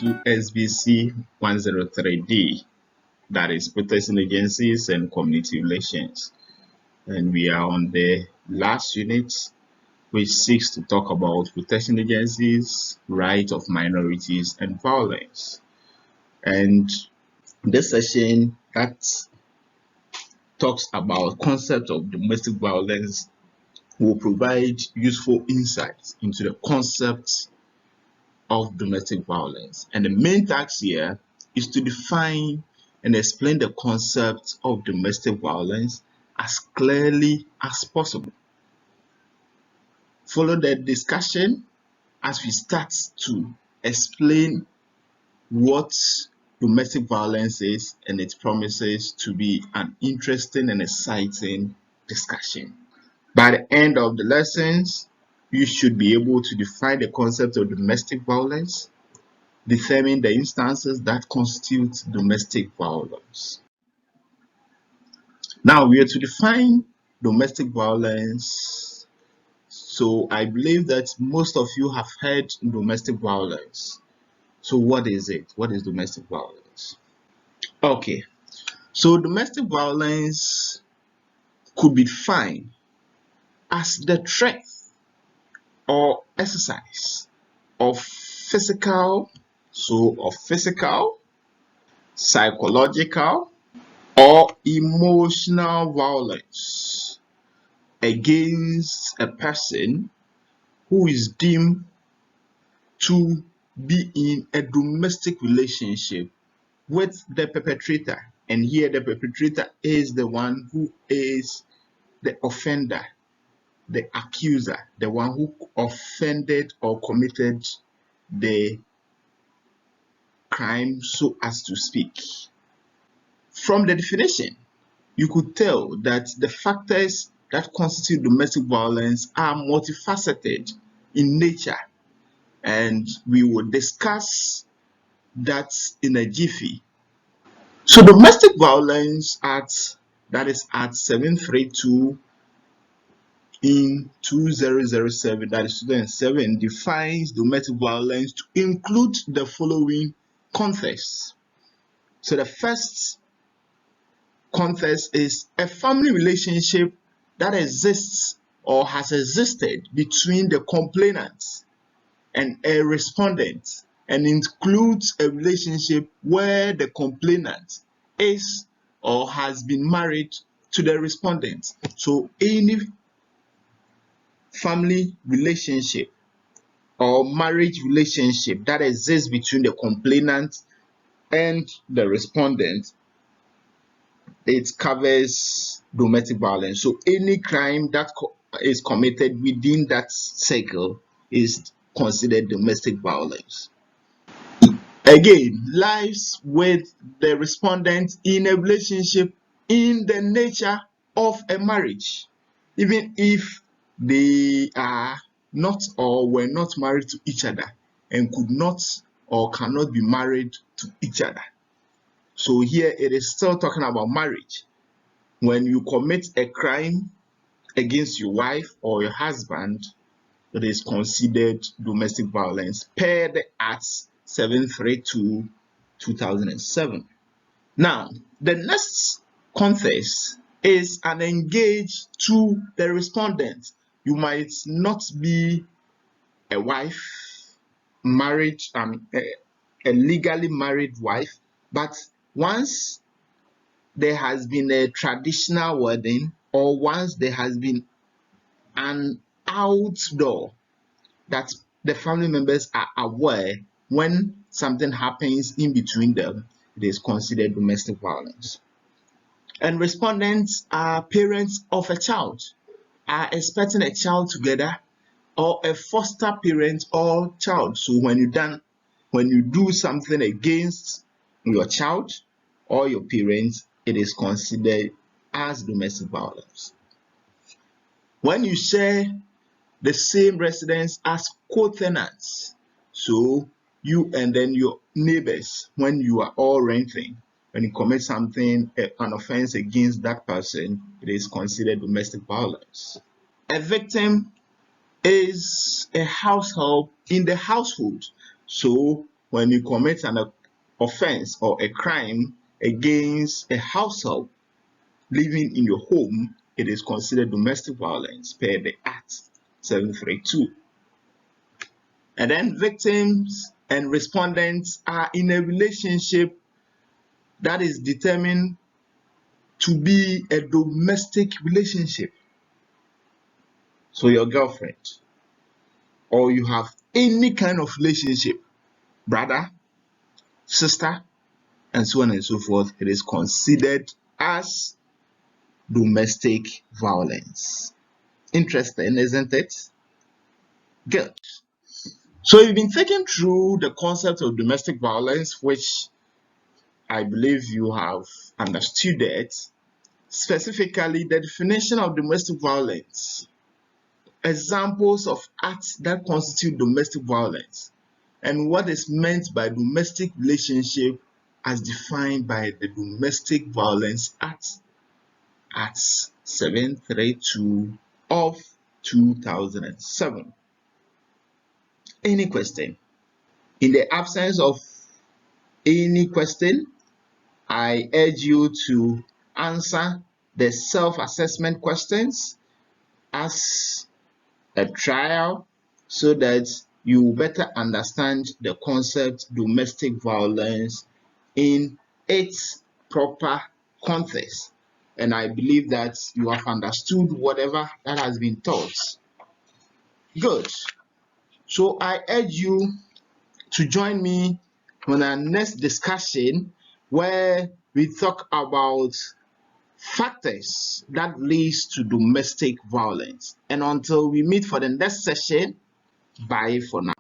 to SBC 103D, that is Protection Agencies and Community Relations. And we are on the last unit, which seeks to talk about protection agencies, rights of minorities, and violence. And this session that talks about concept of domestic violence will provide useful insights into the concept of domestic violence. And the main task here is to define and explain the concept of domestic violence as clearly as possible. Follow the discussion as we start to explain what domestic violence is, and it promises to be an interesting and exciting discussion. By the end of the lessons, you should be able to define the concept of domestic violence, determine the instances that constitute domestic violence. Now we are to define domestic violence. So I believe that most of you have heard domestic violence. So what is it? What is domestic violence? Okay, so domestic violence could be defined as the threat or exercise of physical, psychological, or emotional violence against a person who is deemed to be in a domestic relationship with the perpetrator. And here the perpetrator is the one who is the offender, the accuser, the one who offended or committed the crime, so as to speak. From the definition, you could tell that the factors that constitute domestic violence are multifaceted in nature, and we will discuss that in a jiffy. So Domestic Violence Act, that is Act 732 in 2007, that is 2007, defines domestic violence to include the following contexts. So the first context is a family relationship that exists or has existed between the complainant and a respondent, and includes a relationship where the complainant is or has been married to the respondent. So any family relationship or marriage relationship that exists between the complainant and the respondent, it covers domestic violence. So any crime that is committed within that circle is considered domestic violence. Again, lives with the respondent in a relationship in the nature of a marriage, even if they are not or were not married to each other and could not or cannot be married to each other. So here it is still talking about marriage. When you commit a crime against your wife or your husband, it is considered domestic violence per the Act 732 2007. Now, the next context is an engaged to the respondent. You might not be a wife, married, a legally married wife, but once there has been a traditional wedding, or once there has been an outdoor that the family members are aware, when something happens in between them, it is considered domestic violence. And respondents are parents of a child, are expecting a child together, or a foster parent or child. So when you do something against your child or your parents, it is considered as domestic violence. When you share the same residence as co-tenants, so you and then your neighbors, when you are all renting, when you commit something, an offense against that person, it is considered domestic violence. A victim is a household in the household. So when you commit an offense or a crime against a household living in your home, it is considered domestic violence per the Act 732. And then victims and respondents are in a relationship that is determined to be a domestic relationship. So your girlfriend, or you have any kind of relationship, brother, sister, and so on and so forth, it is considered as domestic violence. Interesting, isn't it? Good. So you've been thinking through the concept of domestic violence, which I believe you have understood it. Specifically, the definition of domestic violence, examples of acts that constitute domestic violence, and what is meant by domestic relationship as defined by the Domestic Violence Act, Act 732 of 2007. Any question? In the absence of any question, I urge you to answer the self-assessment questions as a trial so that you will better understand the concept domestic violence in its proper context. And I believe that you have understood whatever that has been taught. Good. So I urge you to join me on our next discussion where we talk about factors that leads to domestic violence. And until we meet for the next session, bye for now.